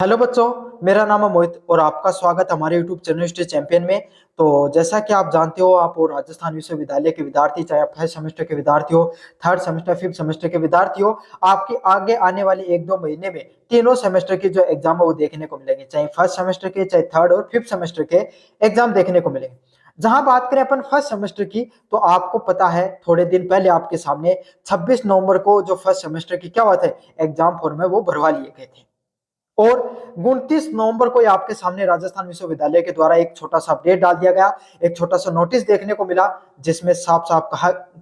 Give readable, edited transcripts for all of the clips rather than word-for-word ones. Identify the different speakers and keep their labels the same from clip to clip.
Speaker 1: Hello बच्चों, मेरा नाम है मोहित और आपका स्वागत हमारे यूट्यूब चैनल स्टेज चैंपियन में। तो जैसा कि आप जानते हो, आप और राजस्थान विश्वविद्यालय के विद्यार्थी, चाहे आप फर्स्ट सेमेस्टर के विद्यार्थी हो, थर्ड सेमेस्टर, फिफ्थ सेमेस्टर के विद्यार्थी हो, आपके आगे आने वाले एक दो महीने में तीनों सेमेस्टर के जो एग्जाम है वो देखने को मिलेंगे। चाहे फर्स्ट सेमेस्टर के, चाहे थर्ड और फिफ्थ सेमेस्टर के एग्जाम देखने को मिलेंगे। जहां बात करें अपन फर्स्ट सेमेस्टर की, तो आपको पता है थोड़े दिन पहले आपके सामने 26 नवंबर को जो फर्स्ट सेमेस्टर की क्या हुआ था, एग्जाम फॉर्म है वो भरवा लिए गए थे। और 29 नवंबर को आपके सामने राजस्थान विश्वविद्यालय के द्वारा एक छोटा सा अपडेट डाल दिया गया, एक छोटा सा नोटिस देखने को मिला, जिसमें साफ साफ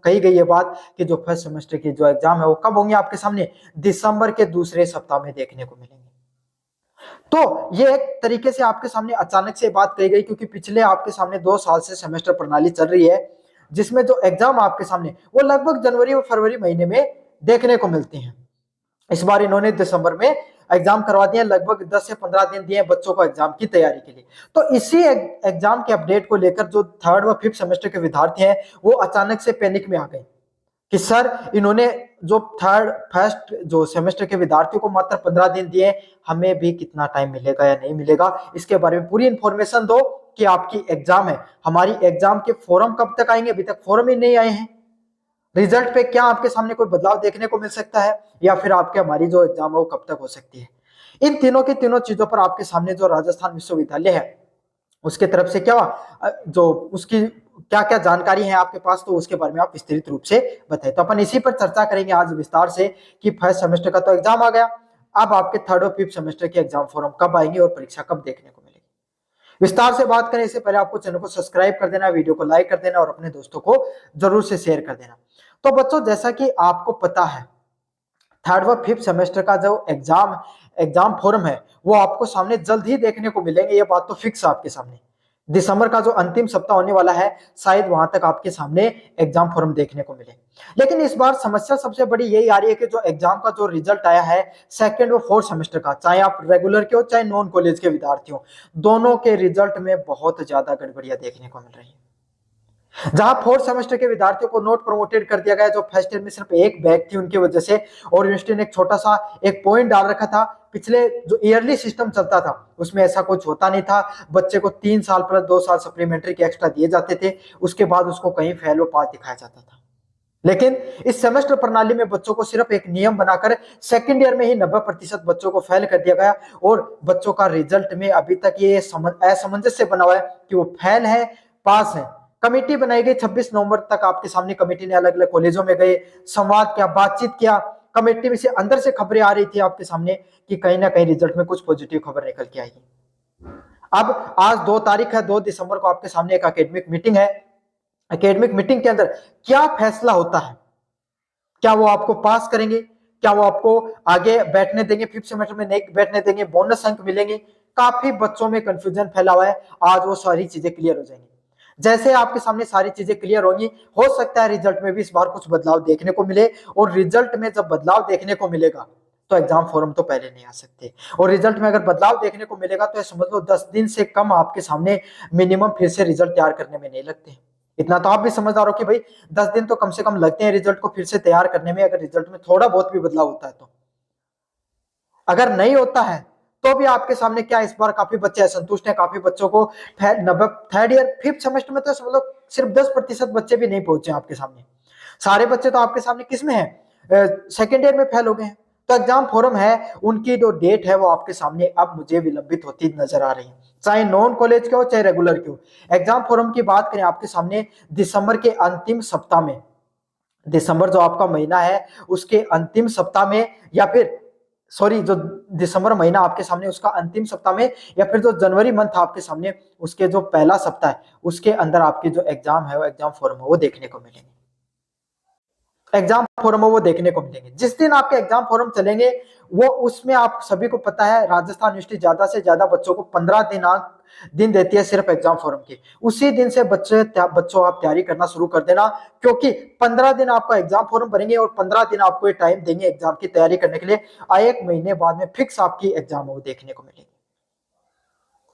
Speaker 1: कही गई है बात कि जो फर्स्ट सेमेस्टर की जो एग्जाम है वो कब होंगे आपके सामने, दिसंबर के दूसरे सप्ताह में देखने को मिलेंगे। तो ये एक तरीके से आपके सामने अचानक से बात कही गई, क्योंकि पिछले आपके सामने 2 साल से सेमेस्टर प्रणाली चल रही है, जिसमें जो एग्जाम आपके सामने वो लगभग जनवरी और फरवरी महीने में देखने को मिलते हैं। इस बार इन्होंने दिसंबर में एग्जाम करवा दिए, लगभग 10 से 15 दिन दिए बच्चों को एग्जाम की तैयारी के लिए। तो इसी एग्जाम के अपडेट को लेकर जो थर्ड व फिफ्थ सेमेस्टर के विद्यार्थी हैं वो अचानक से पैनिक में आ गए कि सर, इन्होंने जो थर्ड फर्स्ट जो सेमेस्टर के विद्यार्थियों को मात्र 15 दिन दिए, हमें भी कितना टाइम मिलेगा या नहीं मिलेगा, इसके बारे में पूरी इंफॉर्मेशन दो कि आपकी एग्जाम है, हमारी एग्जाम के फॉर्म कब तक आएंगे, अभी तक फॉर्म ही नहीं आए हैं, रिजल्ट पे क्या आपके सामने कोई बदलाव देखने को मिल सकता है, या फिर आपके हमारी जो एग्जाम है वो कब तक हो सकती है। इन तीनों की तीनों चीजों पर आपके सामने जो राजस्थान विश्वविद्यालय है उसके तरफ से क्या जो उसकी क्या क्या जानकारी है आपके पास, तो उसके बारे में आप विस्तृत रूप से बताएं। तो अपन इसी पर चर्चा करेंगे आज विस्तार से कि फर्स्ट सेमेस्टर का तो एग्जाम आ गया, अब आपके थर्ड और फिफ्थ सेमेस्टर के एग्जाम फॉर्म कब आएंगे और परीक्षा कब देखने को मिलेगी। विस्तार से बात करें इससे पहले आपको चैनल को सब्सक्राइब कर देना, वीडियो को लाइक कर देना और अपने दोस्तों को जरूर से शेयर कर देना। तो बच्चों, जैसा कि आपको पता है, थर्ड व फिफ्थ सेमेस्टर का जो एग्जाम फॉर्म है वो आपको सामने जल्द ही देखने को मिलेंगे, ये बात तो फिक्स है आपके सामने। दिसंबर का जो अंतिम सप्ताह होने वाला है, शायद वहां तक आपके सामने एग्जाम फॉर्म देखने को मिले। लेकिन इस बार समस्या सबसे बड़ी यही आ रही है कि जो एग्जाम का जो रिजल्ट आया है सेकेंड व फोर्थ सेमेस्टर का, चाहे आप रेगुलर के हो चाहे नॉन कॉलेज के विद्यार्थी हो, दोनों के रिजल्ट में बहुत ज्यादा गड़बड़ियां देखने को मिल रही है। जहां फोर्थ सेमेस्टर के विद्यार्थियों को नोट प्रमोटेड कर दिया गया, जो फर्स्ट ईयर में सिर्फ एक बैग थी उनकी वजह से, और यूनिवर्सिटी ने एक छोटा सा एक पॉइंट डाल रखा था। पिछले जो ईयरली सिस्टम चलता था उसमें ऐसा कुछ होता नहीं था, बच्चे को 3 साल प्लस 2 साल सप्लीमेंट्री के एक्स्ट्रा दिए जाते थे, उसके बाद उसको कहीं फेल व पास दिखाया जाता था। लेकिन इस सेमेस्टर प्रणाली में बच्चों को सिर्फ एक नियम बनाकर सेकंड ईयर में ही 90% बच्चों को फेल कर दिया गया, और बच्चों का रिजल्ट में अभी तक ये असमंजस्य बना हुआ है कि वो फेल है पास है। कमेटी बनाई गई 26 नवंबर तक, आपके सामने कमेटी ने अलग अलग कॉलेजों में गए, संवाद किया, बातचीत किया, कमेटी में से अंदर से खबरें आ रही थी आपके सामने कि कहीं ना कहीं रिजल्ट में कुछ पॉजिटिव खबर निकल के आएगी। अब आज 2 तारीख है, 2 दिसंबर को आपके सामने एक एकेडमिक मीटिंग है। एकेडमिक मीटिंग के अंदर क्या फैसला होता है, क्या वो आपको पास करेंगे, क्या वो आपको आगे बैठने देंगे, फिफ्थ सेमेस्टर में नहीं बैठने देंगे, बोनस अंक मिलेंगे, काफी बच्चों में कंफ्यूजन फैला हुआ है। आज वो सारी चीजें क्लियर हो जाएंगी। जैसे आपके सामने सारी चीजें क्लियर होंगी, हो सकता है रिजल्ट में भी इस बार कुछ बदलाव देखने को मिले, और रिजल्ट में जब बदलाव देखने को मिलेगा तो एग्जाम फॉर्म तो पहले नहीं आ सकते, और रिजल्ट में अगर बदलाव देखने को मिलेगा तो समझ लो 10 दिन से कम आपके सामने मिनिमम फिर से रिजल्ट तैयार करने में नहीं लगते। इतना तो आप भी समझदार हो कि भाई 10 दिन तो कम से कम लगते हैं रिजल्ट को फिर से तैयार करने में, अगर रिजल्ट में थोड़ा बहुत भी बदलाव होता है तो। अगर नहीं होता है तो भी आपके सामने क्या इस बार काफी बच्चे असंतुष्ट हैं, काफी बच्चों को थर्ड ईयर फिफ्थ सेमेस्टर में तो समझ लो सिर्फ 10% बच्चे भी नहीं पहुंचे आपके सामने। सारे बच्चे तो आपके सामने किस में है, सेकेंड ईयर में फेल हो गए हैं। तो एग्जाम फॉर्म है, उनकी जो डेट है वो आपके सामने अब मुझे विलंबित होती नजर आ रही है, चाहे नॉन कॉलेज के हो चाहे रेगुलर के हो। एग्जाम फॉर्म की बात करें आपके सामने, दिसंबर के अंतिम सप्ताह में, दिसंबर जो आपका महीना है उसके अंतिम सप्ताह में, या फिर सॉरी जो दिसंबर महीना आपके सामने उसका अंतिम सप्ताह में, या फिर जो जनवरी मंथ आपके सामने उसके जो पहला सप्ताह है उसके अंदर आपकी जो एग्जाम है वो एग्जाम फॉर्म है वो देखने को मिलेंगे। एग्जाम फॉर्म वो देखने को मिलेंगे जिस दिन आपके एग्जाम फॉर्म चलेंगे, वो उसमें आप सभी को पता है राजस्थान यूनिवर्सिटी ज्यादा से ज्यादा बच्चों को 15 दिन देती है सिर्फ एग्जाम फॉर्म की। उसी दिन से बच्चों आप तैयारी करना शुरू कर देना, क्योंकि 15 दिन आपका एग्जाम फॉर्म भरेंगे और 15 दिन आपको ये टाइम देंगे एग्जाम की तैयारी करने के लिए। 1 महीने बाद में फिक्स आपकी एग्जाम वो देखने को मिलेगी।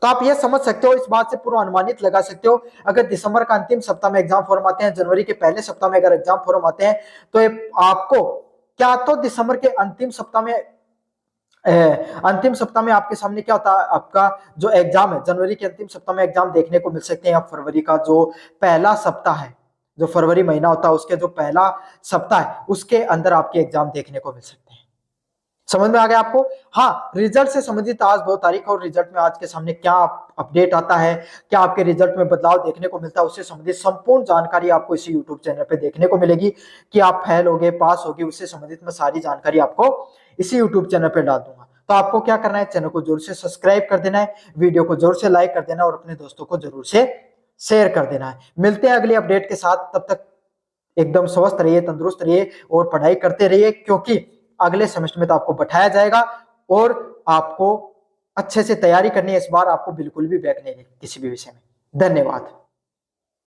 Speaker 1: तो आप ये समझ सकते हो, इस बात से पूर्व अनुमानित लगा सकते हो, अगर दिसंबर का अंतिम सप्ताह में एग्जाम फॉर्म आते हैं, जनवरी के पहले सप्ताह में अगर एग्जाम फॉर्म आते हैं, तो ये आपको क्या तो दिसंबर के अंतिम सप्ताह में अंतिम सप्ताह में आपके सामने क्या होता है, आपका जो एग्जाम है जनवरी के अंतिम सप्ताह में एग्जाम देखने को मिल सकते हैं, या फरवरी का जो पहला सप्ताह है, जो फरवरी महीना होता है उसके जो पहला सप्ताह है उसके अंदर आपके एग्जाम देखने को मिल सकते हैं। समझ में आ गया आपको? हाँ, रिजल्ट से संबंधित आज 2 तारीख और रिजल्ट में आज के सामने क्या अपडेट आता है, क्या आपके रिजल्ट में बदलाव देखने को मिलता है, उससे संबंधित संपूर्ण जानकारी आपको इसी यूट्यूब चैनल पे देखने को मिलेगी। कि आप फेल हो गए, पास हो गए, उससे संबंधित मैं सारी जानकारी आपको इसी यूट्यूब चैनल पे डाल दूंगा। तो आपको क्या करना है, चैनल को जरूर से सब्सक्राइब कर देना है, वीडियो को जरूर से लाइक कर देना और अपने दोस्तों को जरूर से शेयर कर देना है। मिलते हैं अगली अपडेट के साथ, तब तक एकदम स्वस्थ रहिए, तंदुरुस्त रहिए और पढ़ाई करते रहिए, क्योंकि अगले सेमेस्टर में तो आपको बैठाया जाएगा और आपको अच्छे से तैयारी करनी है। इस बार आपको बिल्कुल भी बैक नहीं है किसी भी विषय में। धन्यवाद।